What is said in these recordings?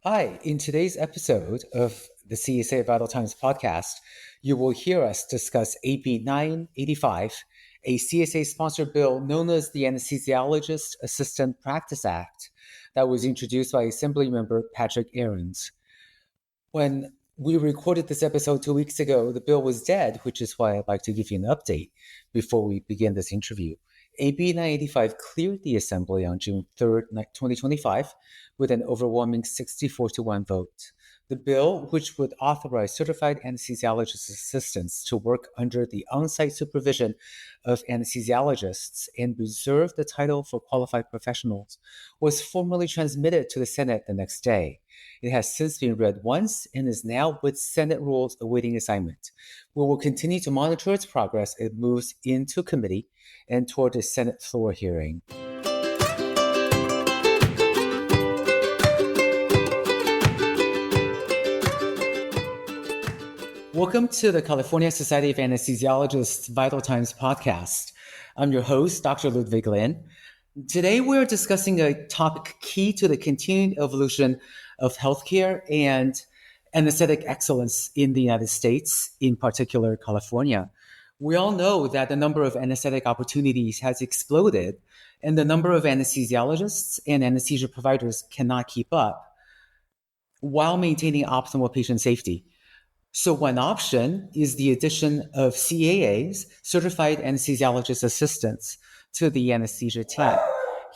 Hi, in today's episode of the CSA Vital Times podcast, you will hear us discuss AB 985, a CSA sponsored bill known as the Anesthesiologist Assistant Practice Act that was introduced by Assemblymember Patrick Ahrens. When we recorded this episode 2 weeks ago, the bill was dead, which is why I'd like to give you an update before we begin this interview. AB 985 cleared the Assembly on June 3rd, 2025, with an overwhelming 64 to 1 vote. The bill, which would authorize certified anesthesiologist assistants to work under the on-site supervision of anesthesiologists and reserve the title for qualified professionals, was formally transmitted to the Senate the next day. It has since been read once and is now with Senate rules awaiting assignment. We will continue to monitor its progress as it moves into committee and toward the Senate floor hearing. Welcome to the California Society of Anesthesiologists Vital Times podcast. I'm your host, Dr. Ludwig Lin. Today, we're discussing a topic key to the continuing evolution of healthcare and anesthetic excellence in the United States, in particular, California. We all know that the number of anesthetic opportunities has exploded, and the number of anesthesiologists and anesthesia providers cannot keep up while maintaining optimal patient safety. So one option is the addition of CAAs, Certified Anesthesiologist Assistants, to the anesthesia team.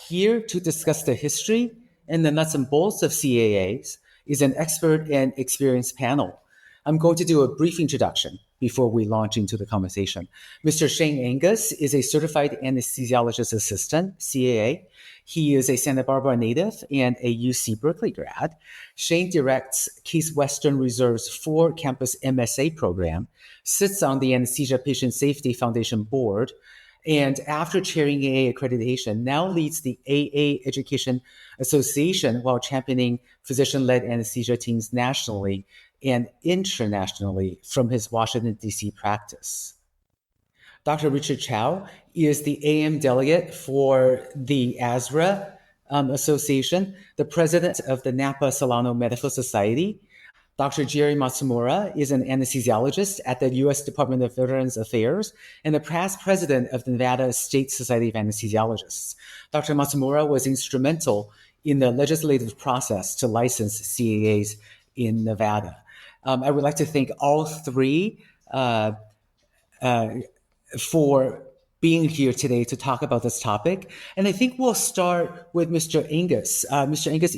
Here to discuss the history and the nuts and bolts of CAAs is an expert and experienced panel. I'm going to do a brief introduction before we launch into the conversation. Mr. Shane Angus is a Certified Anesthesiologist Assistant, CAA. He is a Santa Barbara native and a UC Berkeley grad. Shane directs Case Western Reserve's 4-campus MSA program, sits on the Anesthesia Patient Safety Foundation board, and after chairing AA accreditation, now leads the AA Education Association while championing physician-led anesthesia teams nationally and internationally from his Washington, D.C. practice. Dr. Richard Chow is the AM delegate for the ASRA Association, the president of the Napa Solano Medical Society. Dr. Jerry Matsumura is an anesthesiologist at the U.S. Department of Veterans Affairs and the past president of the Nevada State Society of Anesthesiologists. Dr. Matsumura was instrumental in the legislative process to license CAAs in Nevada. I would like to thank all three for being here today to talk about this topic. And I think we'll start with Mr. Angus. Mr. Angus,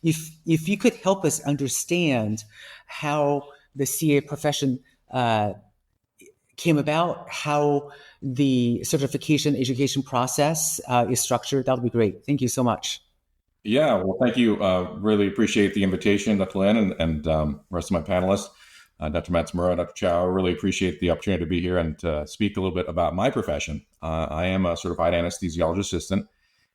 if you could help us understand how the CA profession came about, how the certification education process is structured, that would be great. Thank you so much. Yeah, well, thank you. Really appreciate the invitation, Dr. Lin, and rest of my panelists, Dr. Matsumura, Dr. Chow. Really appreciate the opportunity to be here and to speak a little bit about my profession. I am a certified anesthesiologist assistant,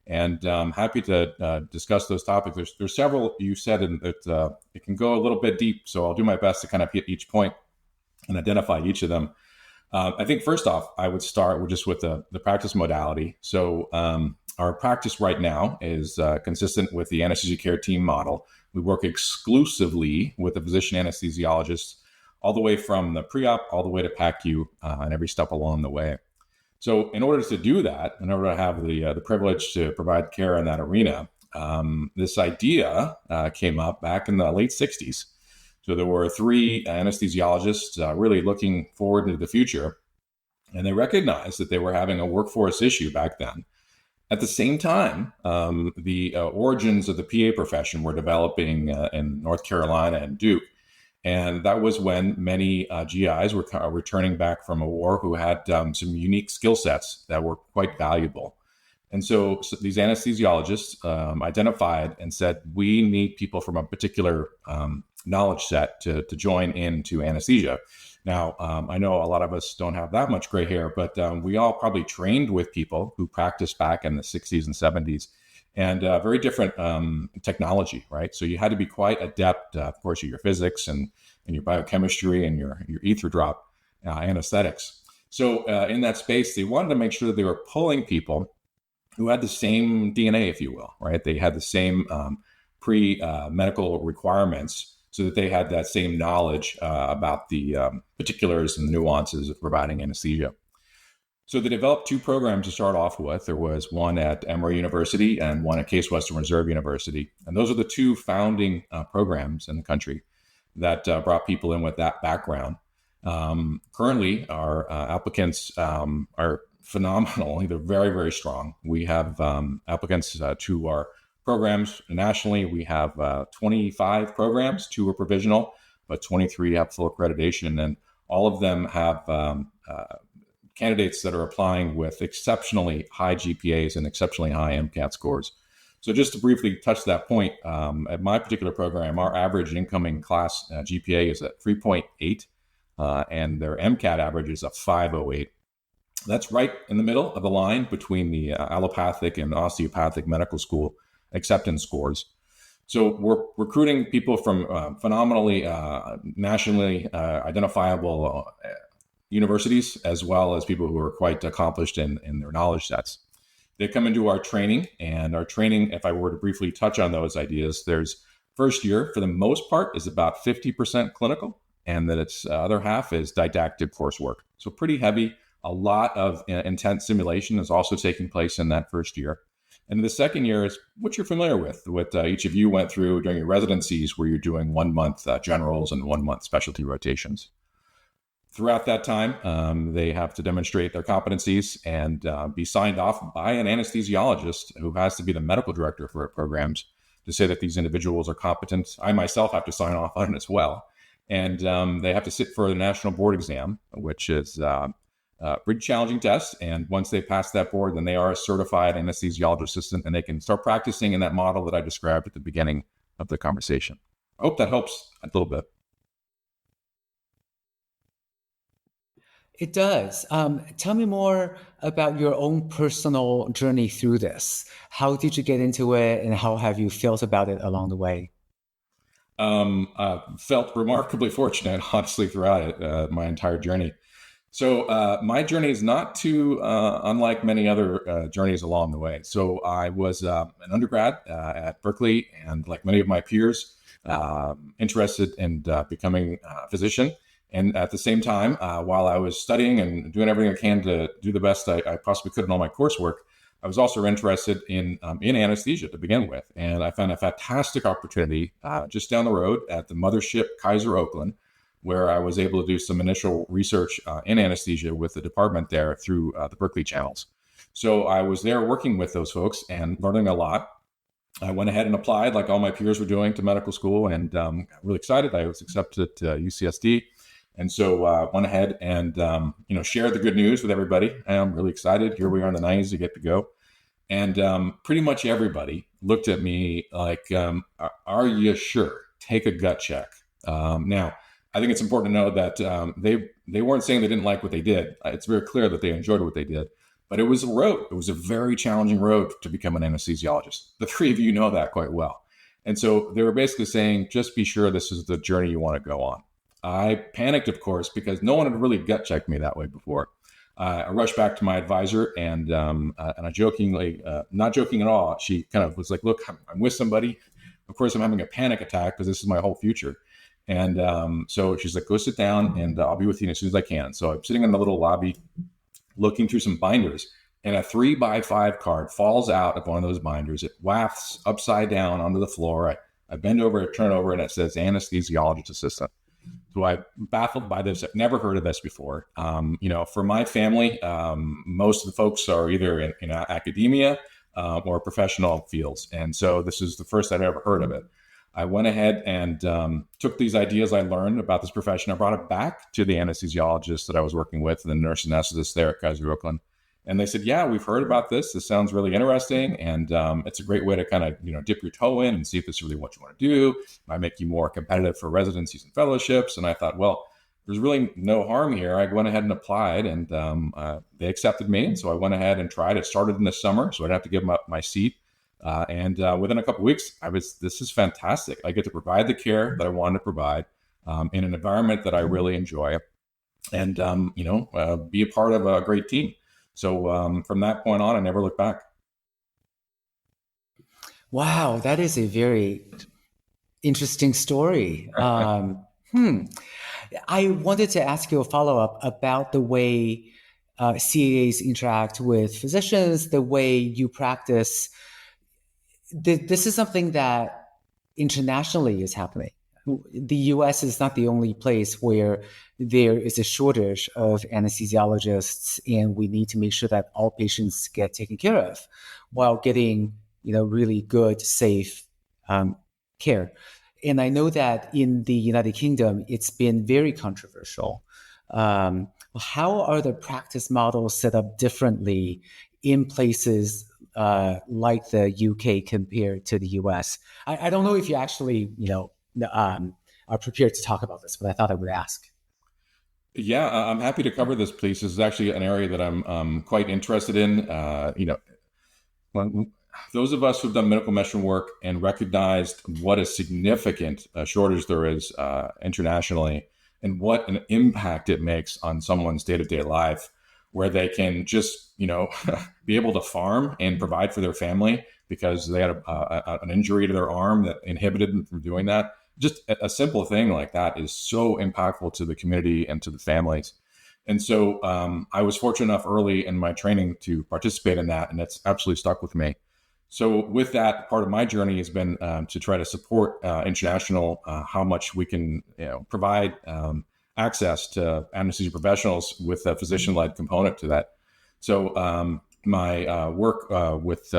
and I'm happy to discuss those topics. There's several you said, and it can go a little bit deep, so I'll do my best to kind of hit each point and identify each of them. I think first off, I would start with the practice modality. So our practice right now is consistent with the anesthesia care team model. We work exclusively with a physician anesthesiologist all the way from the pre-op all the way to PACU and every step along the way. So in order to do that, in order to have the privilege to provide care in that arena, this idea came up back in the late 60s. So there were 3 anesthesiologists really looking forward into the future, and they recognized that they were having a workforce issue back then. At the same time, the origins of the PA profession were developing in North Carolina and Duke. And that was when many GIs were returning back from a war who had some unique skill sets that were quite valuable. And so these anesthesiologists identified and said, we need people from a particular knowledge set to join into anesthesia. Now, I know a lot of us don't have that much gray hair, but we all probably trained with people who practiced back in the 60s and 70s, and very different technology, right? So you had to be quite adept, of course, at your physics and your biochemistry and your ether drop anesthetics. So in that space, they wanted to make sure that they were pulling people who had the same DNA, if you will, right? They had the same pre-medical requirements so that they had that same knowledge about the particulars and nuances of providing anesthesia. So they developed two programs to start off with. There was one at Emory University and one at Case Western Reserve University. And those are the two founding programs in the country that brought people in with that background. Currently, our applicants are phenomenal. They're very, very strong. We have applicants to our programs nationally. We have 25 programs, 2 are provisional, but 23 have full accreditation. And all of them have candidates that are applying with exceptionally high GPAs and exceptionally high MCAT scores. So just to briefly touch that point, at my particular program, our average incoming class GPA is at 3.8, and their MCAT average is a 508. That's right in the middle of the line between the allopathic and osteopathic medical school acceptance scores. So we're recruiting people from phenomenally nationally identifiable universities, as well as people who are quite accomplished in their knowledge sets. They come into our training, and our training, if I were to briefly touch on those ideas, there's first year, for the most part, is about 50% clinical, and then its other half is didactic coursework. So pretty heavy. A lot of intense simulation is also taking place in that first year. And the second year is what you're familiar with, what each of you went through during your residencies, where you're doing 1 month generals and 1 month specialty rotations. Throughout that time, they have to demonstrate their competencies and be signed off by an anesthesiologist who has to be the medical director for our programs to say that these individuals are competent. I myself have to sign off on it as well. And they have to sit for the national board exam, which is a pretty challenging test. And once they pass that board, then they are a certified anesthesiologist assistant, and they can start practicing in that model that I described at the beginning of the conversation. I hope that helps a little bit. It does. Tell me more about your own personal journey through this. How did you get into it, and how have you felt about it along the way? Felt remarkably fortunate, honestly, throughout it, my entire journey. So my journey is not too unlike many other journeys along the way. So I was an undergrad at Berkeley, and like many of my peers, interested in becoming a physician. And at the same time, while I was studying and doing everything I can to do the best I possibly could in all my coursework, I was also interested in anesthesia to begin with. And I found a fantastic opportunity just down the road at the mothership Kaiser Oakland, where I was able to do some initial research in anesthesia with the department there through the Berkeley channels. So I was there working with those folks and learning a lot. I went ahead and applied, like all my peers were doing, to medical school, and got really excited. I was accepted to UCSD. And so went ahead and shared the good news with everybody. I'm really excited. Here we are in the 90s to get to go. And pretty much everybody looked at me like, are you sure? Take a gut check. Now, I think it's important to know that they weren't saying they didn't like what they did. It's very clear that they enjoyed what they did. But it was a road. It was a very challenging road to become an anesthesiologist. The three of you know that quite well. And so they were basically saying, just be sure this is the journey you want to go on. I panicked, of course, because no one had really gut checked me that way before. I rushed back to my advisor, and I jokingly, not joking at all, she kind of was like, look, I'm with somebody. Of course, I'm having a panic attack because this is my whole future. And so she's like, go sit down, and I'll be with you as soon as I can. So I'm sitting in the little lobby looking through some binders, and a 3x5 card falls out of one of those binders. It wafts upside down onto the floor. I bend over, I turn over, and it says anesthesiologist assistant. So I'm baffled by this. I've never heard of this before. For my family, most of the folks are either in academia or professional fields. And so this is the first I'd ever heard of it. I went ahead and took these ideas I learned about this profession. I brought it back to the anesthesiologist that I was working with, the nurse anesthetist there at Kaiser Oakland. And they said, yeah, we've heard about this. This sounds really interesting. And it's a great way to kind of, dip your toe in and see if this is really what you want to do. Might make you more competitive for residencies and fellowships. And I thought, well, there's really no harm here. I went ahead and applied, and they accepted me. And so I went ahead and tried. It started in the summer, so I'd have to give up my seat. And within a couple of weeks, this is fantastic. I get to provide the care that I wanted to provide in an environment that I really enjoy, and, be a part of a great team. So from that point on, I never looked back. Wow, that is a very interesting story. I wanted to ask you a follow up about the way CAAs interact with physicians, the way you practice. This is something that internationally is happening. The US is not the only place where there is a shortage of anesthesiologists, and we need to make sure that all patients get taken care of while getting, really good, safe um, care. And I know that in the United Kingdom, it's been very controversial. How are the practice models set up differently in places like the UK compared to the US? I don't know if you actually, are prepared to talk about this, but I thought I would ask. Yeah, I'm happy to cover this, please. This is actually an area that I'm quite interested in. When, those of us who've done medical mission work and recognized what a significant shortage there is internationally and what an impact it makes on someone's day-to-day life, where they can just, be able to farm and provide for their family because they had an injury to their arm that inhibited them from doing that. Just a simple thing like that is so impactful to the community and to the families. And so I was fortunate enough early in my training to participate in that, and it's absolutely stuck with me. So with that, part of my journey has been to try to support international, how much we can provide access to anesthesia professionals with a physician-led component to that. So my work with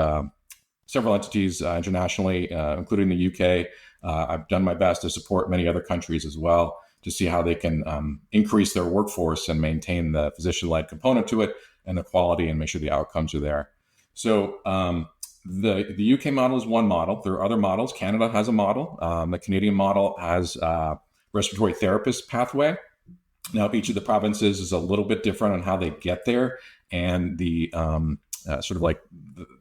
several entities internationally, including the UK, I've done my best to support many other countries as well to see how they can increase their workforce and maintain the physician-led component to it and the quality and make sure the outcomes are there. So the UK model is one model. There are other models. Canada has a model. The Canadian model has a respiratory therapist pathway. Now, each of the provinces is a little bit different on how they get there, and the sort of like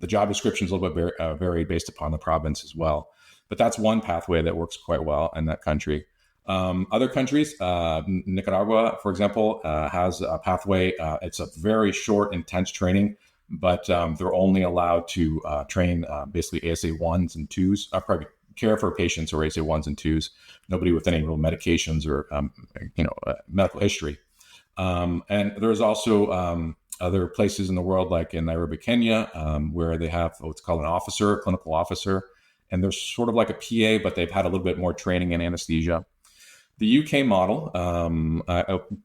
the job description is a little bit varied based upon the province as well. But that's one pathway that works quite well in that country. Other countries, Nicaragua, for example, has a pathway. It's a very short, intense training, but they're only allowed to train basically ASA 1s and 2s, probably care for patients or ASA 1s and 2s, nobody with any real medications or medical history. And there's also other places in the world, like in Nairobi, Kenya, where they have what's called an officer, a clinical officer, and they're sort of like a PA, but they've had a little bit more training in anesthesia. The UK model,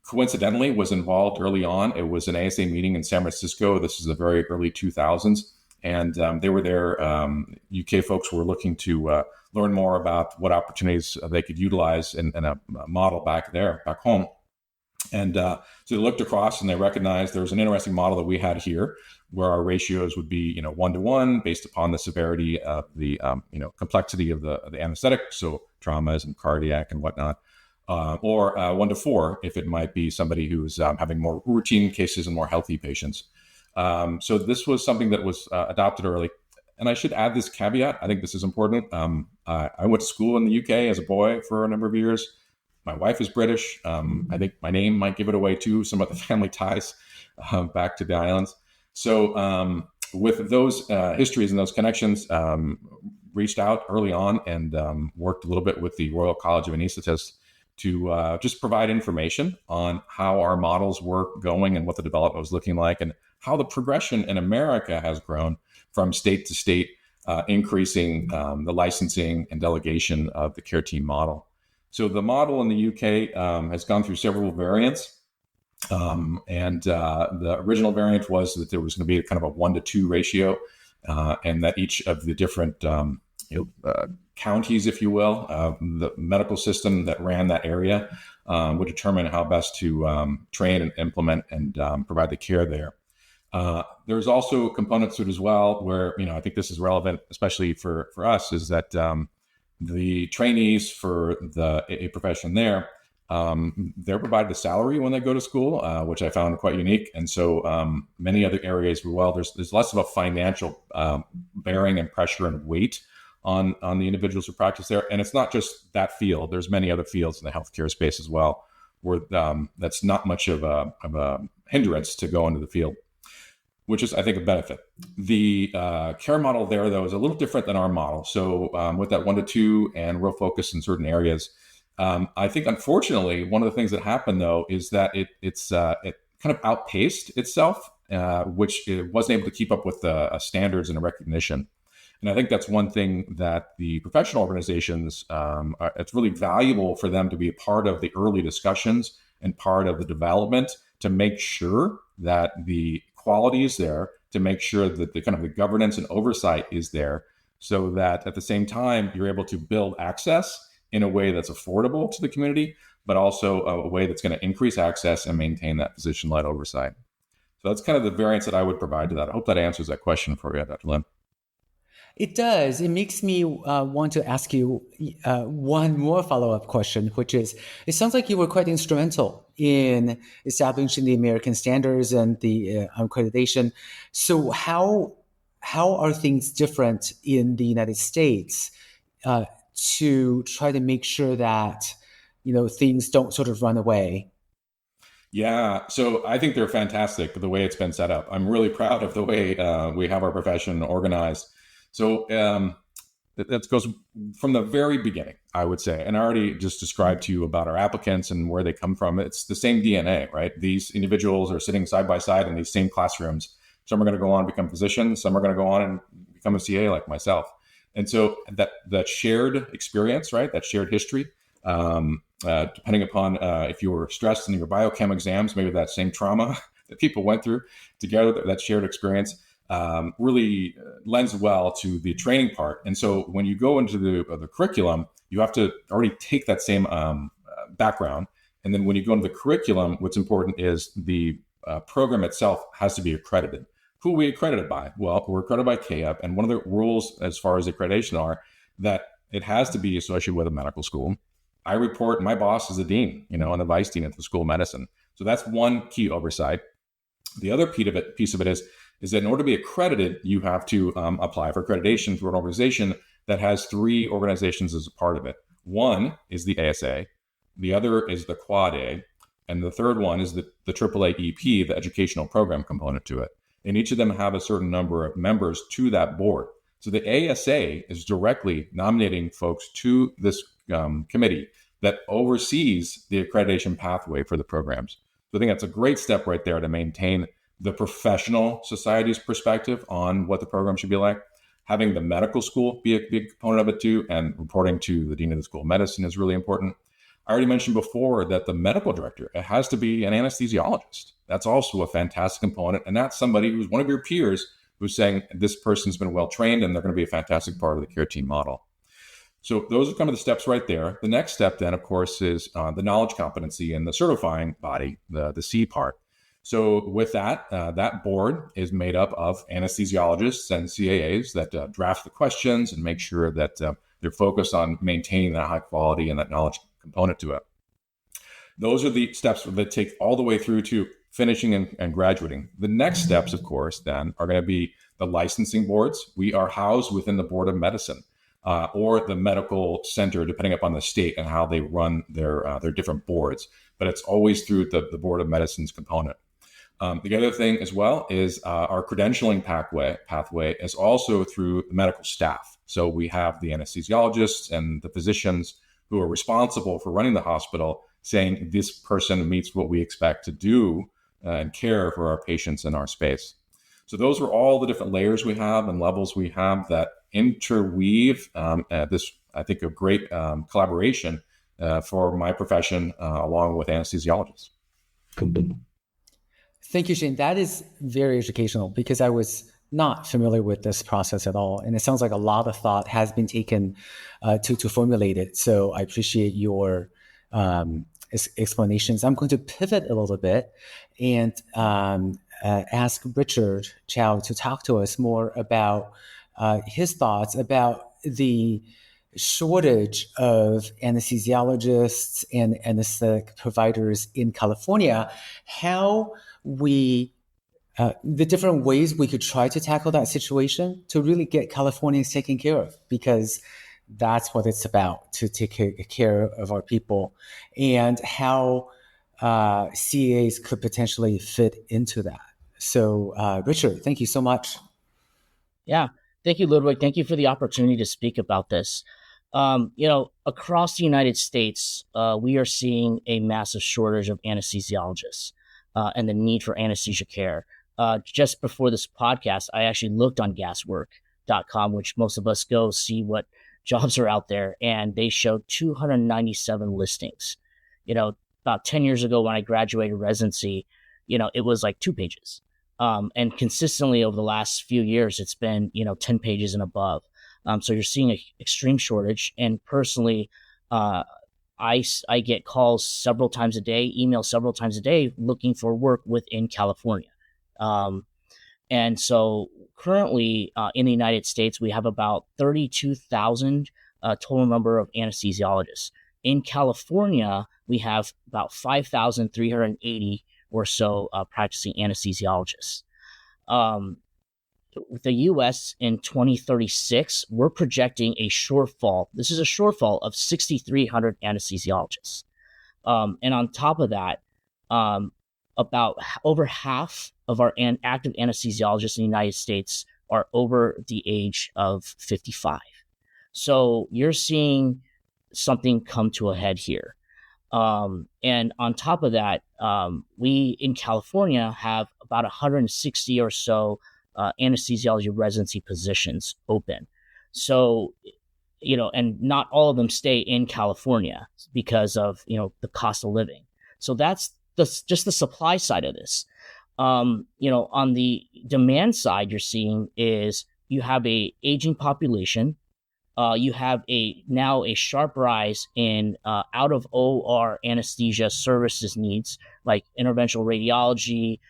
coincidentally, was involved early on. It was an ASA meeting in San Francisco. This is the very early 2000s. And they were there. UK folks were looking to learn more about what opportunities they could utilize in a model back home. And so they looked across and they recognized there was an interesting model that we had here where our ratios would be, 1-to-1 based upon the severity of the, complexity of the anesthetic. So traumas and cardiac and whatnot. Or 1-to-4 if it might be somebody who's having more routine cases and more healthy patients. So this was something that was adopted early. And I should add this caveat. I think this is important. I went to school in the UK as a boy for a number of years. My wife is British. I think my name might give it away too, some of the family ties back to the islands. So with those histories and those connections, reached out early on and worked a little bit with the Royal College of Anesthetists to just provide information on how our models were going and what the development was looking like and how the progression in America has grown from state to state, increasing the licensing and delegation of the care team model. So the model in the UK has gone through several variants. And the original variant was that there was going to be kind of a 1-to-2 ratio, and that each of the different counties, if you will, the medical system that ran that area would determine how best to train and implement and provide the care there. There's also components to it as well where, I think this is relevant, especially for us, is that the trainees for the AA profession there, they're provided a salary when they go to school, which I found quite unique. And so many other areas, there's less of a financial bearing and pressure and weight on the individuals who practice there. And it's not just that field. There's many other fields in the healthcare space as well, where that's not much of a hindrance to go into the field. which is, I think, a benefit. The care model there, though, is a little different than our model. So with that 1-2 and real focus in certain areas, I think, unfortunately, one of the things that happened, though, is that it kind of outpaced itself, which it wasn't able to keep up with the standards and the recognition. And I think that's one thing that the professional organizations, it's really valuable for them to be a part of the early discussions and part of the development to make sure that the quality is there, to make sure that the kind of the governance and oversight is there, so that at the same time, you're able to build access in a way that's affordable to the community, but also a way that's going to increase access and maintain that physician-led oversight. So that's kind of the variance that I would provide to that. I hope that answers that question for you, Dr. Lin. It does. It makes me want to ask you one more follow-up question, which is, it sounds like you were quite instrumental in establishing the American standards and the accreditation. So how are things different in the United States to try to make sure that things don't sort of run away? Yeah, so I think they're fantastic the way it's been set up. I'm really proud of the way we have our profession organized. So that goes from the very beginning, I would say. And I already just described to you about our applicants and where they come from. It's the same DNA, right? These individuals are sitting side by side in these same classrooms. Some are going to go on and become physicians. Some are going to go on and become a CA like myself. And so that shared experience, right? That shared history, depending upon if you were stressed in your biochem exams, maybe that same trauma that people went through together, that shared experience really lends well to the training part. And so when you go into the curriculum, you have to already take that same background. And then when you go into the curriculum, what's important is the program itself has to be accredited. Who are we accredited by? Well, we're accredited by CAAP. And one of the rules as far as accreditation are that it has to be associated with a medical school. I report, my boss is the dean, and the vice dean at the School of Medicine. So that's one key oversight. The other piece of it is that in order to be accredited, you have to apply for accreditation through an organization that has 3 organizations as a part of it. One is the ASA, the other is the Quad A, and the third one is the AAA EP, the educational program component to it. And each of them have a certain number of members to that board. So the ASA is directly nominating folks to this committee that oversees the accreditation pathway for the programs. So I think that's a great step right there to maintain the professional society's perspective on what the program should be like. Having the medical school be a big component of it too, and reporting to the dean of the School of Medicine is really important. I already mentioned before that the medical director, it has to be an anesthesiologist. That's also a fantastic component. And that's somebody who's one of your peers who's saying this person's been well trained and they're going to be a fantastic part of the care team model. So those are kind of the steps right there. The next step then, of course, is the knowledge competency and the certifying body, the C part. So with that, that board is made up of anesthesiologists and CAAs that draft the questions and make sure that they're focused on maintaining that high quality and that knowledge component to it. Those are the steps that take all the way through to finishing and graduating. The next steps, of course, then are going to be the licensing boards. We are housed within the Board of Medicine or the medical center, depending upon the state and how they run their different boards. But it's always through the Board of Medicine's component. The other thing as well is our credentialing pathway is also through the medical staff. So we have the anesthesiologists and the physicians who are responsible for running the hospital saying this person meets what we expect to do and care for our patients in our space. So those are all the different layers we have and levels we have that interweave this, I think, a great collaboration for my profession along with anesthesiologists. Thank you, Shane. That is very educational because I was not familiar with this process at all. And it sounds like a lot of thought has been taken to formulate it. So I appreciate your explanations. I'm going to pivot a little bit and ask Richard Chow to talk to us more about his thoughts about the shortage of anesthesiologists and anesthetic providers in California, how we the different ways we could try to tackle that situation to really get Californians taken care of, because that's what it's about, to take care of our people, and how CAAs could potentially fit into that. So, Richard, thank you so much. Yeah. Thank you, Ludwig. Thank you for the opportunity to speak about this. Across the United States, we are seeing a massive shortage of anesthesiologists and the need for anesthesia care. Just before this podcast, I actually looked on gaswork.com, which most of us go see what jobs are out there, and they showed 297 listings. About 10 years ago when I graduated residency, it was like 2 pages. And consistently over the last few years, it's been 10 pages and above. So you're seeing an extreme shortage. And personally, I get calls several times a day, emails several times a day, looking for work within California. And so currently in the United States, we have about 32,000 total number of anesthesiologists. In California, we have about 5,380 or so practicing anesthesiologists. With the U.S. in 2036, we're projecting a shortfall. This is a shortfall of 6,300 anesthesiologists. And on top of that, about over half of our active anesthesiologists in the United States are over the age of 55. So you're seeing something come to a head here. And on top of that, we in California have about 160 or so anesthesiology residency positions open. So, and not all of them stay in California because of, the cost of living. So that's just the supply side of this. On the demand side, you're seeing is you have a aging population. You have now a sharp rise in out of OR anesthesia services needs like interventional radiology,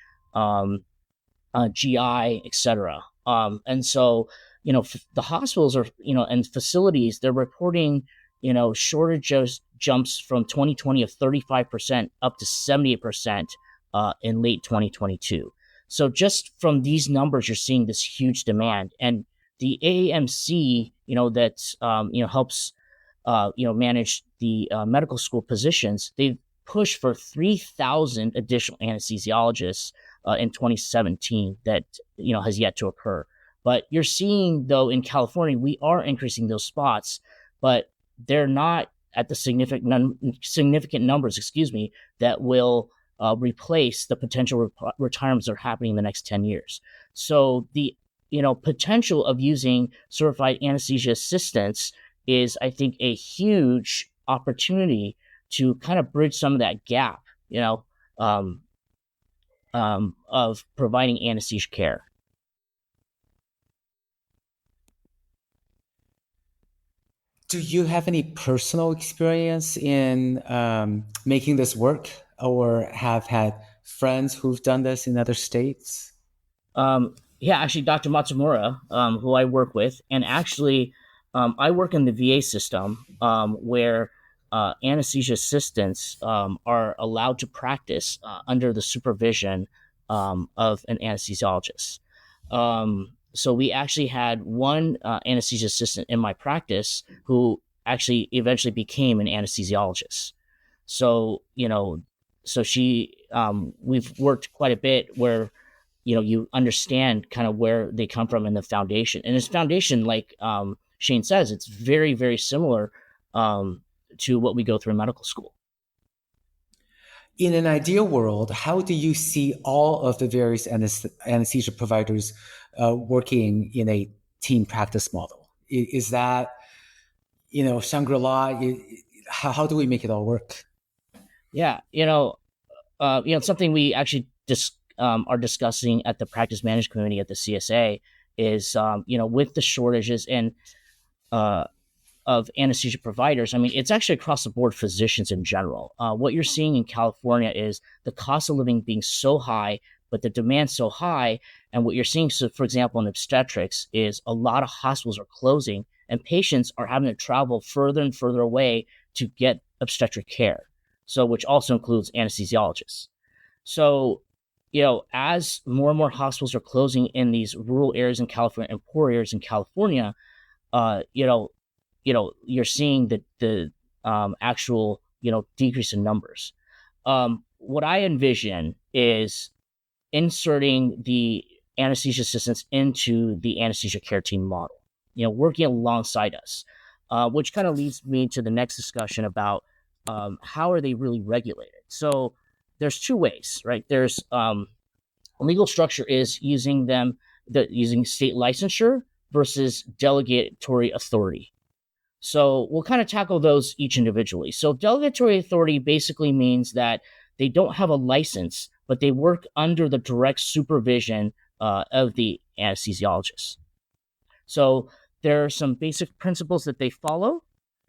GI, etc. And so, the hospitals are, and facilities, they're reporting, shortages jumps from 2020 of 35% up to 78% in late 2022. So just from these numbers, you're seeing this huge demand. And the AAMC, that helps manage the medical school positions, they've pushed for 3,000 additional anesthesiologists in 2017 that has yet to occur. But you're seeing, though, in California, we are increasing those spots, but they're not at the significant numbers, that will replace the potential retirements that are happening in the next 10 years. So the potential of using certified anesthesia assistants is, I think, a huge opportunity to kind of bridge some of that gap, of providing anesthesia care. Do you have any personal experience in making this work, or have had friends who've done this in other states? Yeah, actually, Dr. Matsumura, who I work with, and actually, I work in the VA system where anesthesia assistants are allowed to practice under the supervision of an anesthesiologist. So we actually had one anesthesia assistant in my practice who actually eventually became an anesthesiologist. So, so we've worked quite a bit where, you understand kind of where they come from in the foundation. And this foundation, like Shane says, it's very, very similar to what we go through in medical school. In an ideal world, how do you see all of the various anesthesia providers working in a team practice model? Is that, Shangri-La? How do we make it all work? Yeah, something we actually are discussing at the practice management committee at the CSA is, with the shortages and of anesthesia providers, I mean, it's actually across the board physicians in general. What you're seeing in California is the cost of living being so high, but the demand so high. And what you're seeing, so for example, in obstetrics, is a lot of hospitals are closing and patients are having to travel further and further away to get obstetric care. So, which also includes anesthesiologists. So, as more and more hospitals are closing in these rural areas in California and poor areas in California, you're seeing the actual decrease in numbers. What I envision is inserting the anesthesia assistants into the anesthesia care team model, working alongside us, which kind of leads me to the next discussion about how are they really regulated. So there's two ways, right? There's legal structure is using state licensure versus delegatory authority. So we'll kind of tackle those each individually. So delegatory authority basically means that they don't have a license, but they work under the direct supervision of the anesthesiologist. So there are some basic principles that they follow,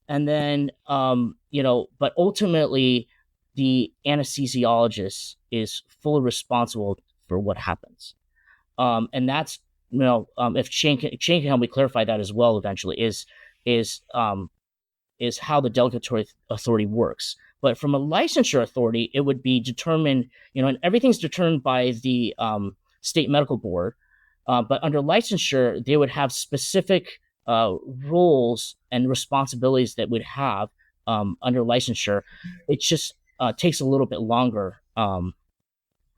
and then but ultimately the anesthesiologist is fully responsible for what happens. And that's if Shane can help me clarify that as well eventually, is how the delegatory authority works. But from a licensure authority, it would be determined, and everything's determined by the state medical board. But under licensure, they would have specific roles and responsibilities that would have under licensure. It just takes a little bit longer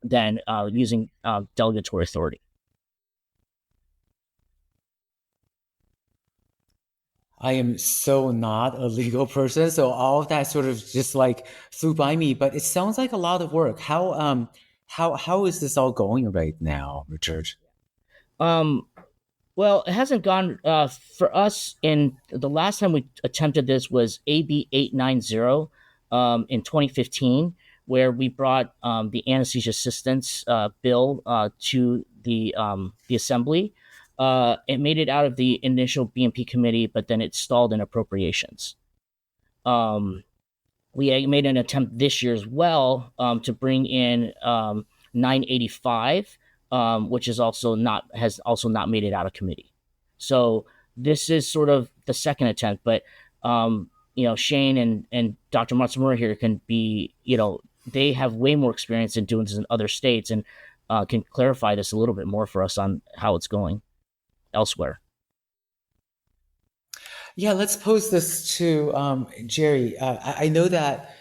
than using delegatory authority. I am so not a legal person, so all of that sort of just like flew by me. But it sounds like a lot of work. How is this all going right now, Richard? Well, it hasn't gone for us. In the last time we attempted this was AB 890 in 2015, where we brought the anesthesia assistants bill to the assembly. It made it out of the initial BMP committee, but then it stalled in appropriations. We made an attempt this year as well to bring in 985, which has also not made it out of committee. So this is sort of the second attempt, but Shane and Dr. Matsumura here can be, they have way more experience in doing this in other states and can clarify this a little bit more for us on how it's going elsewhere. Yeah, let's pose this to Jerry. I know that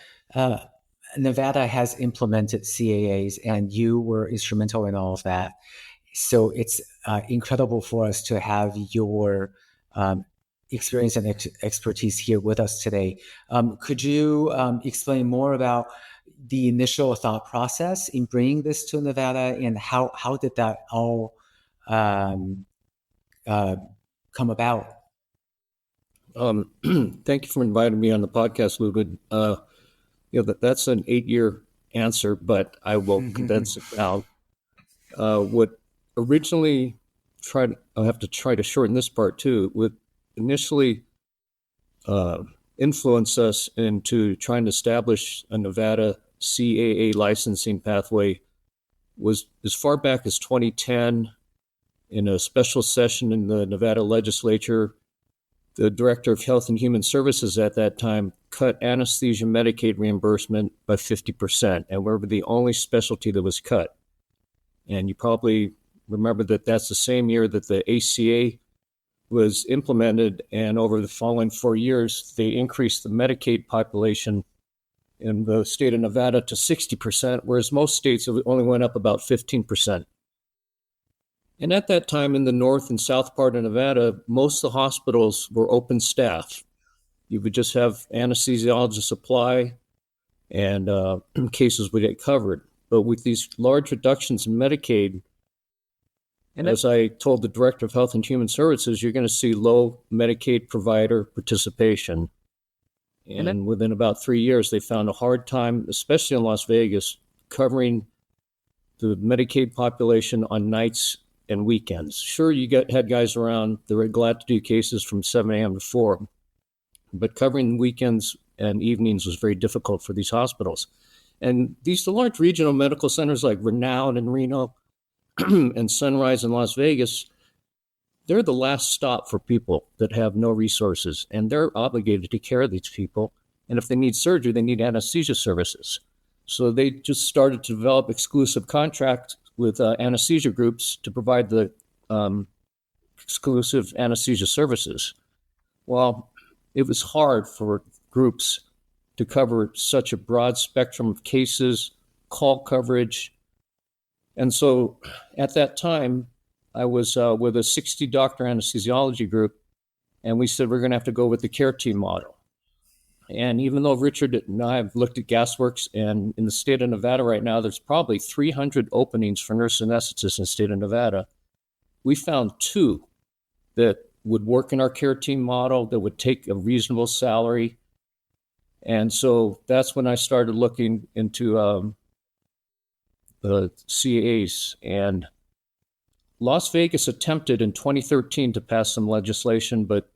Nevada has implemented CAAs, and you were instrumental in all of that. So it's incredible for us to have your experience and expertise here with us today. Could you explain more about the initial thought process in bringing this to Nevada, and how did that all come about? Thank you for inviting me on the podcast, Ludwig. That's an 8-year answer, but I will condense it down. What originally I'll have to try to shorten this part too. What initially influenced us into trying to establish a Nevada CAA licensing pathway was as far back as 2010 in a special session in the Nevada legislature. The director of Health and Human Services at that time cut anesthesia Medicaid reimbursement by 50%, and we were the only specialty that was cut. And you probably remember that that's the same year that the ACA was implemented, and over the following 4 years, they increased the Medicaid population in the state of Nevada to 60%, whereas most states only went up about 15%. And at that time in the north and south part of Nevada, most of the hospitals were open staff. You would just have anesthesiologists apply and cases would get covered. But with these large reductions in Medicaid, and as I told the Director of Health and Human Services, you're going to see low Medicaid provider participation. And within about 3 years, they found a hard time, especially in Las Vegas, covering the Medicaid population on nights and weekends. Sure, had guys around that were glad to do cases from 7 a.m. to 4, but covering weekends and evenings was very difficult for these hospitals. And the large regional medical centers like Renown in Reno and Sunrise in Las Vegas, they're the last stop for people that have no resources, and they're obligated to take care of these people. And if they need surgery, they need anesthesia services. So they just started to develop exclusive contracts with anesthesia groups to provide the exclusive anesthesia services. Well, it was hard for groups to cover such a broad spectrum of cases, call coverage, And so at that time, I was with a 60 doctor anesthesiology group, and we said we're going to have to go with the care team model. And even though Richard and I have looked at GasWorks, and in the state of Nevada right now, there's probably 300 openings for nurse anesthetists in the state of Nevada, we found 2 that would work in our care team model, that would take a reasonable salary. And so that's when I started looking into the CAAs. And Las Vegas attempted in 2013 to pass some legislation, but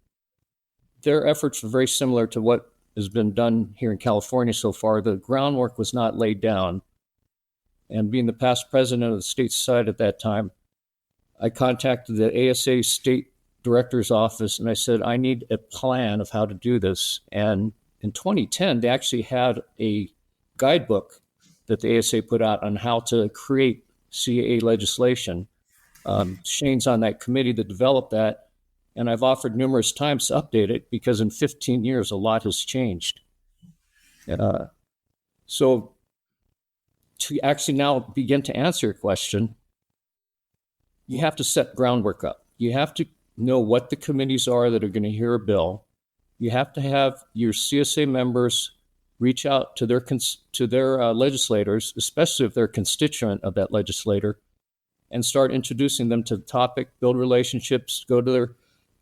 their efforts were very similar to what has been done here in California so far. The groundwork was not laid down. And being the past president of the state society at that time, I contacted the ASA state director's office and I said, I need a plan of how to do this. And in 2010, they actually had a guidebook that the ASA put out on how to create CAA legislation. Shane's on that committee that developed that, and I've offered numerous times to update it because in 15 years, a lot has changed. So to actually now begin to answer your question, you have to set groundwork up. You have to know what the committees are that are going to hear a bill. You have to have your CSA members reach out to their legislators, especially if they're a constituent of that legislator, and start introducing them to the topic, build relationships, go to their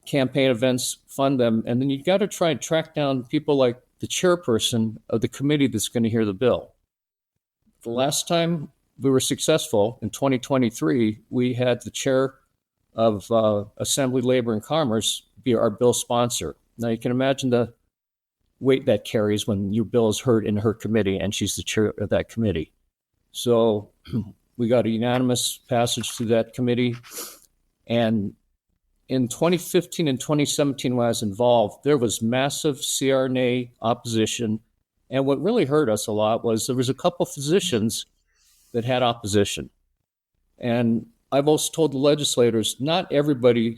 campaign events, fund them. And then you got to try and track down people like the chairperson of the committee that's going to hear the bill. The last time we were successful in 2023, we had the chair of Assembly, Labor, and Commerce be our bill sponsor. Now you can imagine the weight that carries when your bill is heard in her committee and she's the chair of that committee. So we got a unanimous passage through that committee. And in 2015 and 2017, when I was involved, there was massive CRNA opposition. And what really hurt us a lot was there was a couple physicians that had opposition. And I've also told the legislators, not everybody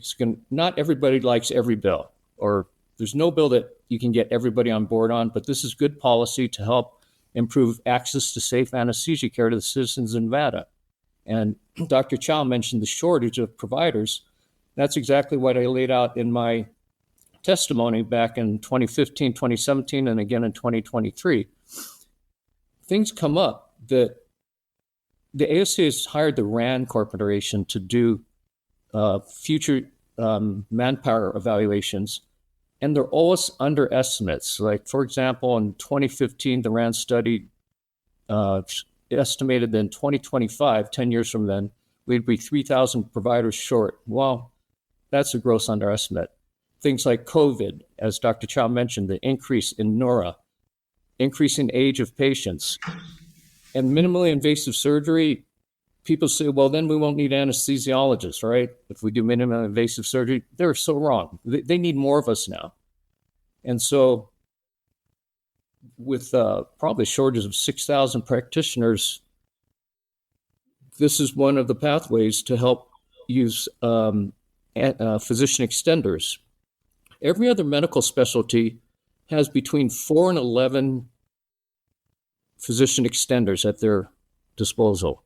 likes every bill, or there's no bill that you can get everybody on board on, but this is good policy to help improve access to safe anesthesia care to the citizens in Nevada. And Dr. Chow mentioned the shortage of providers. That's exactly what I laid out in my testimony back in 2015, 2017, and again in 2023. Things come up that the ASA has hired the RAND Corporation to do future manpower evaluations, and they're always underestimates. Like, for example, in 2015, the RAND study estimated that in 2025, 10 years from then, we'd be 3,000 providers short. Well, that's a gross underestimate. Things like COVID, as Dr. Chow mentioned, the increase in NORA, increasing age of patients, and minimally invasive surgery. People say, well, then we won't need anesthesiologists, right? If we do minimally invasive surgery. They're so wrong. They need more of us now. And so with probably shortages of 6,000 practitioners, this is one of the pathways to help use physician extenders. Every other medical specialty has between 4 and 11 physician extenders at their disposal.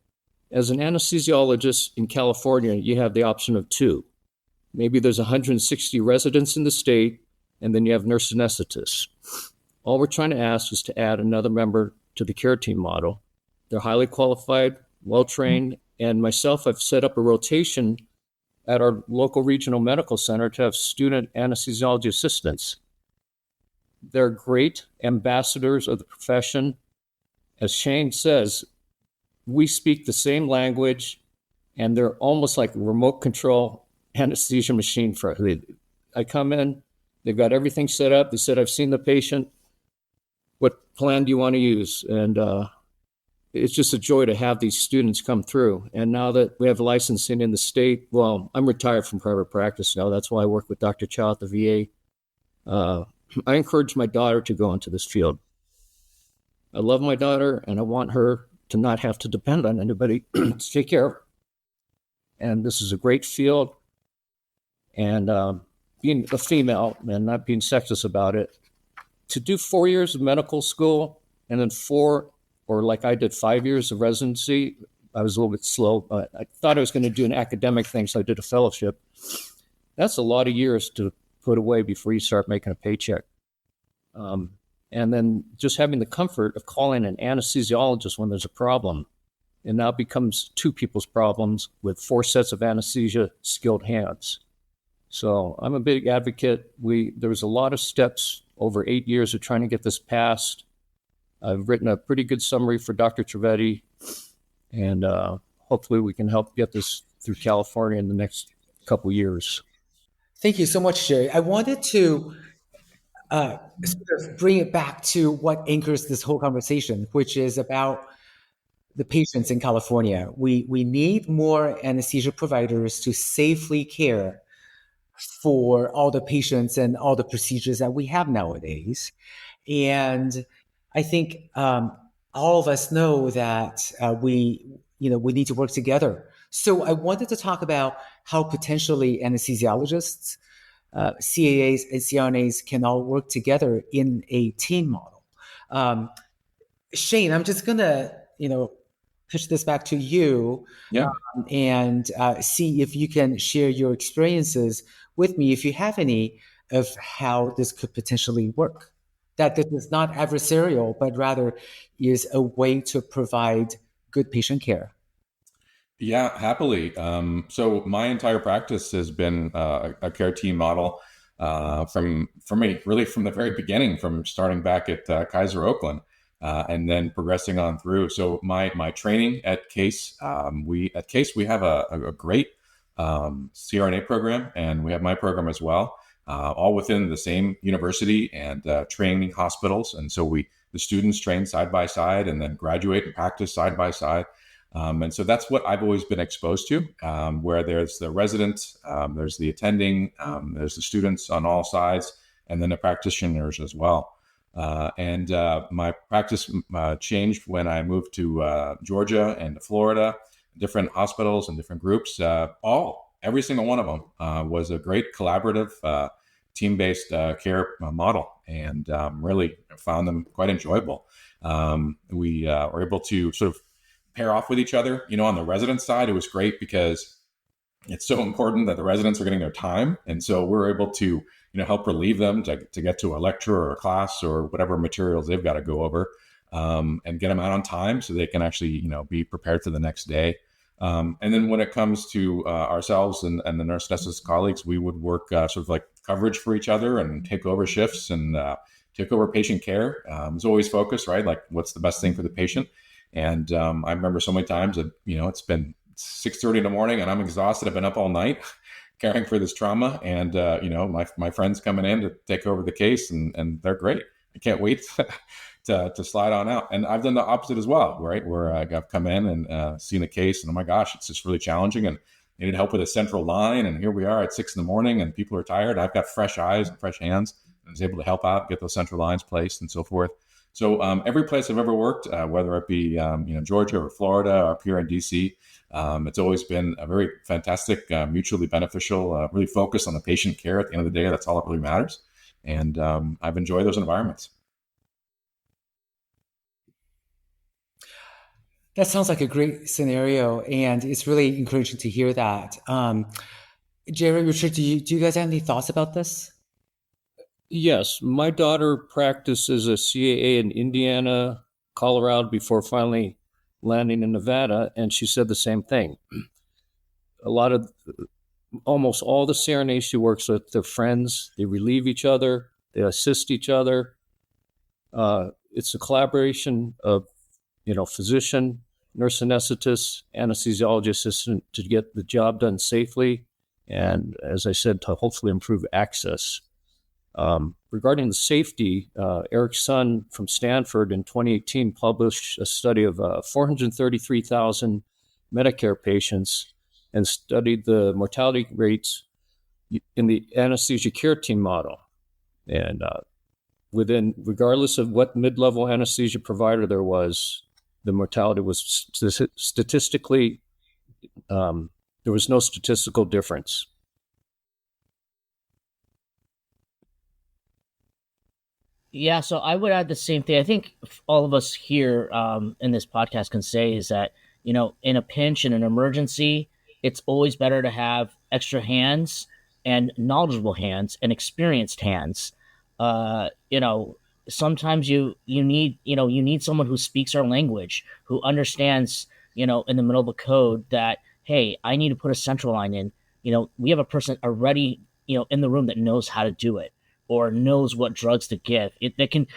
As an anesthesiologist in California, you have the option of 2. Maybe there's 160 residents in the state, and then you have nurse anesthetists. All we're trying to ask is to add another member to the care team model. They're highly qualified, well-trained, and myself, I've set up a rotation at our local regional medical center to have student anesthesiology assistants. They're great ambassadors of the profession. As Shane says, we speak the same language, and they're almost like a remote control anesthesia machine for it. I come in, they've got everything set up. They said, I've seen the patient. What plan do you want to use? And it's just a joy to have these students come through. And now that we have licensing in the state, well, I'm retired from private practice now. That's why I work with Dr. Chow at the VA. I encourage my daughter to go into this field. I love my daughter, and I want her to not have to depend on anybody to take care of her. And this is a great field. And being a female and not being sexist about it, to do 4 years of medical school and then 4, or like I did 5 years of residency, I was a little bit slow. I thought I was going to do an academic thing, so I did a fellowship. That's a lot of years to put away before you start making a paycheck. And then just having the comfort of calling an anesthesiologist when there's a problem, it now becomes two people's problems with 4 sets of anesthesia skilled hands. So I'm a big advocate. There was a lot of steps over 8 years of trying to get this passed. I've written a pretty good summary for Dr. Trivedi, and hopefully we can help get this through California in the next couple years. Thank you so much, Jerry. I wanted to sort of bring it back to what anchors this whole conversation, which is about the patients in California. We need more anesthesia providers to safely care for all the patients and all the procedures that we have nowadays. And I think all of us know that we need to work together. So I wanted to talk about how potentially anesthesiologists, CAAs, and CRNAs can all work together in a team model. Shane, I'm just gonna pitch this back to you, and see if you can share your experiences with me, if you have any, of how this could potentially work. That this is not adversarial, but rather is a way to provide good patient care. Yeah, happily. So my entire practice has been a care team model for me, really from the very beginning, from starting back at Kaiser Oakland and then progressing on through. So my training at Case, we have a great CRNA program, and we have my program as well, all within the same university and training hospitals. And so the students train side by side and then graduate and practice side by side. And so that's what I've always been exposed to, where there's the resident, there's the attending, there's the students on all sides, and then the practitioners as well. And my practice changed when I moved to Georgia and to Florida, different hospitals and different groups. Every single one of them was a great collaborative, team-based care model, and really found them quite enjoyable. We were able to sort of pair off with each other. On the resident side, it was great because it's so important that the residents are getting their time. And so we're able to, help relieve them to get to a lecture or a class or whatever materials they've got to go over, and get them out on time so they can actually, be prepared for the next day. And then when it comes to ourselves and the nurse anesthetist colleagues, we would work sort of like coverage for each other and take over shifts and take over patient care. It's always focused, right? Like, what's the best thing for the patient? And I remember so many times that, it's been 6:30 in the morning and I'm exhausted. I've been up all night caring for this trauma. And, my friends coming in to take over the case, and they're great. I can't wait to slide on out. And I've done the opposite as well, right? Where I've come in and seen a case and, oh my gosh, it's just really challenging. And I needed help with a central line. And here we are at 6 a.m. and people are tired. I've got fresh eyes and fresh hands. I was able to help out, get those central lines placed and so forth. So every place I've ever worked, whether it be Georgia or Florida or up here in DC, it's always been a very fantastic, mutually beneficial, really focused on the patient care. At the end of the day, that's all that really matters. And I've enjoyed those environments. That sounds like a great scenario, and it's really encouraging to hear that. Jerry, Richard, do you guys have any thoughts about this? Yes, my daughter practiced as a CAA in Indiana, Colorado before finally landing in Nevada, and she said the same thing. Almost all the CRNAs she works with, they're friends, they relieve each other, they assist each other. It's a collaboration of, physician, nurse anesthetist, anesthesiologist assistant to get the job done safely, and as I said, to hopefully improve access. Regarding the safety, Eric Sun from Stanford in 2018 published a study of 433,000 Medicare patients and studied the mortality rates in the anesthesia care team model. And regardless of what mid-level anesthesia provider there was, the mortality was statistically, there was no statistical difference. Yeah, so I would add the same thing. I think all of us here in this podcast can say is that, in a pinch, in an emergency, it's always better to have extra hands and knowledgeable hands and experienced hands. Sometimes you need someone who speaks our language, who understands, in the middle of a code that, hey, I need to put a central line in. We have a person already, in the room that knows how to do it or knows what drugs to give. That can,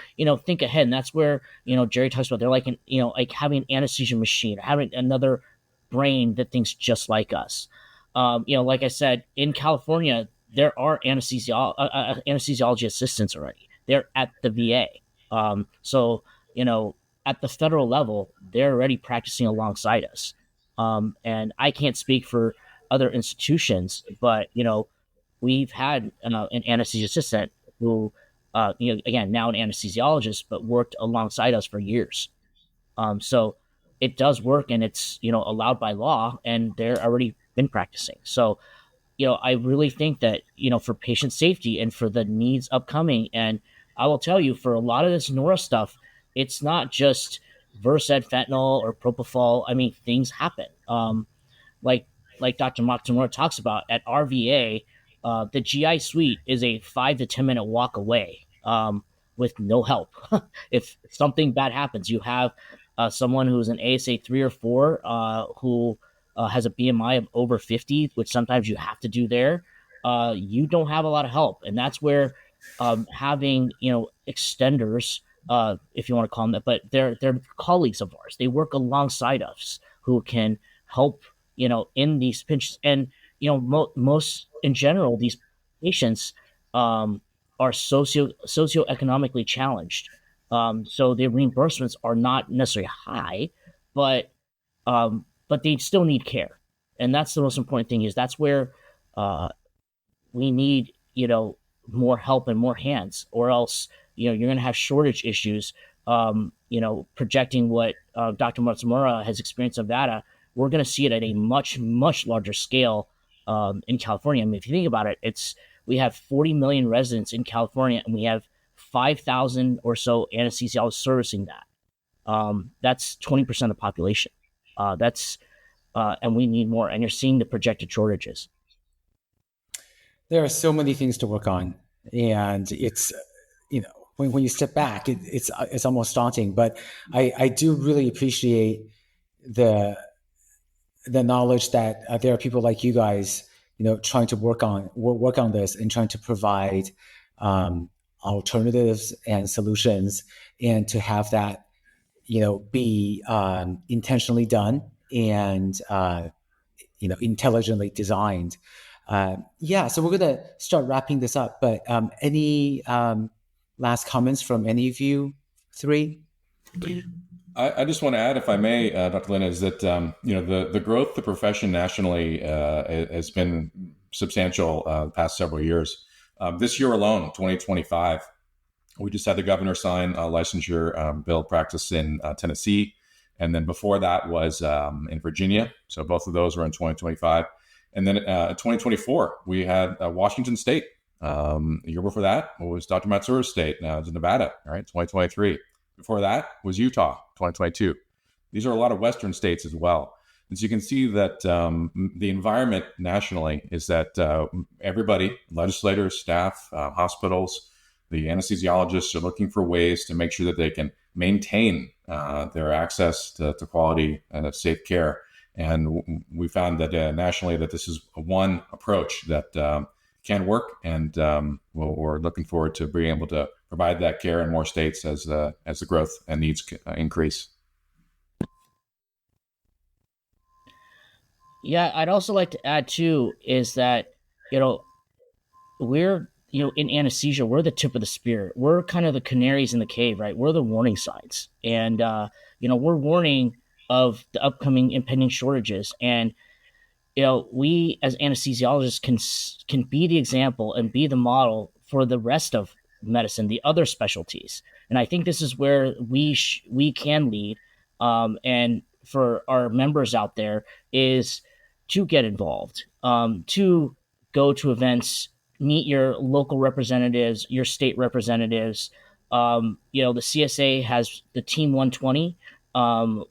think ahead. And that's where, Jerry talks about they're like like having an anesthesia machine or having another brain that thinks just like us. Like I said, in California, there are anesthesiology assistants already. They're at the VA. So, at the federal level, they're already practicing alongside us. And I can't speak for other institutions, but, we've had an anesthesia assistant who, again, now an anesthesiologist, but worked alongside us for years. So it does work, and it's, allowed by law, and they're already been practicing. So, I really think that, for patient safety and for the needs upcoming, and I will tell you, for a lot of this Nora stuff, it's not just Versed, fentanyl, or propofol. I mean, things happen. Like Dr. Matsumura talks about at RVA, the GI suite is a 5 to 10 minute walk away, with no help. If something bad happens, you have someone who's an ASA 3 or 4 who has a BMI of over 50, which sometimes you have to do there. You don't have a lot of help, and that's where having extenders, if you want to call them that, but they're colleagues of ours. They work alongside us who can help in these pinches. And most in general, these patients are socioeconomically challenged. So their reimbursements are not necessarily high, but they still need care. And that's the most important thing, is that's where we need, more help and more hands, or else, you're going to have shortage issues. Projecting what Dr. Matsumura has experienced in Nevada, we're going to see it at a much, much larger scale in California. I mean, if you think about it, we have 40 million residents in California, and we have 5,000 or so anesthesiologists servicing that. That's 20% of the population. And we need more. And you're seeing the projected shortages. There are so many things to work on, and it's, when you step back, it's almost daunting. But I do really appreciate the knowledge that there are people like you guys, trying to work on this and trying to provide alternatives and solutions, and to have that, be intentionally done and intelligently designed. So we're going to start wrapping this up. But any last comments from any of you three? I just want to add, if I may, Dr. Lin, is that the growth of the profession nationally has been substantial the past several years. This year alone, 2025, we just had the governor sign a licensure bill practice in Tennessee, and then before that was in Virginia. So both of those were in 2025. And then 2024, we had Washington State. The year before that was Dr. Matsura's state. Now it's in Nevada, right? 2023. Before that was Utah, 2022. These are a lot of Western states as well. And so you can see that the environment nationally is that everybody, legislators, staff, hospitals, the anesthesiologists are looking for ways to make sure that they can maintain their access to quality and safe care. And we found that nationally that this is one approach that can work, and we're looking forward to being able to provide that care in more states as the growth and needs increase. Yeah, I'd also like to add too is that we're in anesthesia, we're the tip of the spear. We're kind of the canaries in the cave, right? We're the warning signs, and we're warning of the upcoming impending shortages. And we as anesthesiologists can be the example and be the model for the rest of medicine, the other specialties. And I think this is where we can lead. And for our members out there is to get involved, to go to events, meet your local representatives, your state representatives. The CSA has the Team 120,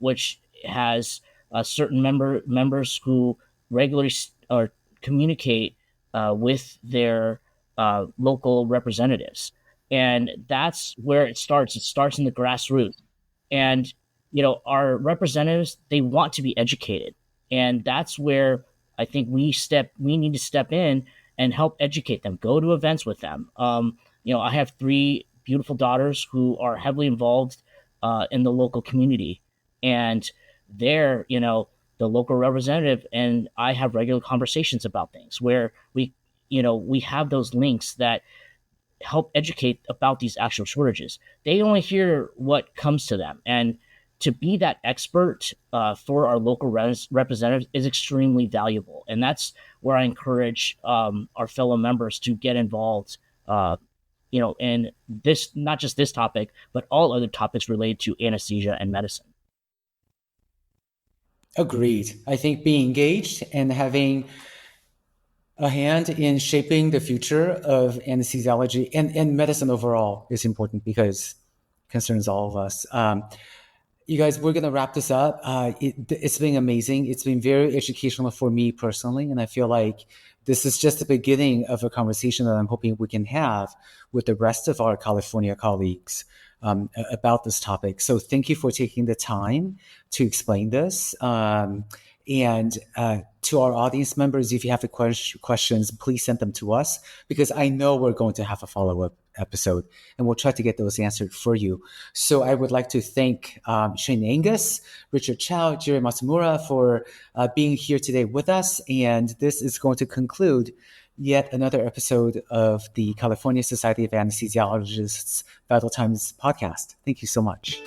which has certain members who regularly or communicate with their local representatives. And that's where it starts. It starts in the grassroots. And, our representatives, they want to be educated. And that's where I think we need to step in and help educate them, go to events with them. I have 3 beautiful daughters who are heavily involved in the local community. And they're, the local representative and I have regular conversations about things where we have those links that help educate about these actual shortages. They only hear what comes to them. And to be that expert for our local representatives is extremely valuable. And that's where I encourage our fellow members to get involved, in this, not just this topic, but all other topics related to anesthesia and medicine. Agreed. I think being engaged and having a hand in shaping the future of anesthesiology and medicine overall is important because it concerns all of us. You guys, we're going to wrap this up. It's been amazing. It's been very educational for me personally. And I feel like this is just the beginning of a conversation that I'm hoping we can have with the rest of our California colleagues about this topic. So thank you for taking the time to explain this. And to our audience members, if you have questions, please send them to us because I know we're going to have a follow-up episode and we'll try to get those answered for you. So I would like to thank Shane Angus, Richard Chow, Jerry Matsumura for being here today with us. And this is going to conclude yet another episode of the California Society of Anesthesiologists Vital Times podcast. Thank you so much.